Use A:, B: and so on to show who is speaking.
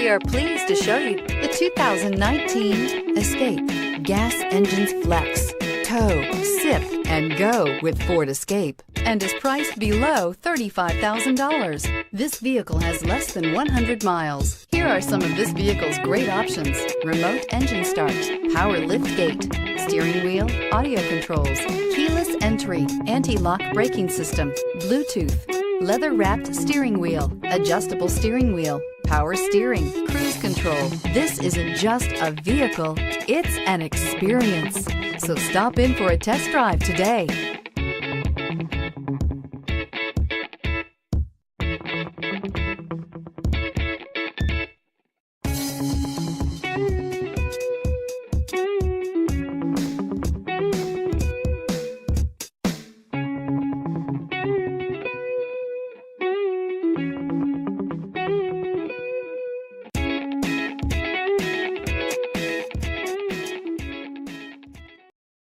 A: We are pleased to show you the 2019 Escape. Gas engines flex, tow, sip, and go with Ford Escape, and is priced below $35,000. This vehicle has less than 100 miles. Here are some of this vehicle's great options: remote engine start, power lift gate, steering wheel audio controls, keyless entry, anti-lock braking system, Bluetooth, leather-wrapped steering wheel, adjustable steering wheel, power steering, cruise control. This isn't just a vehicle, it's an experience. So stop in for a test drive today.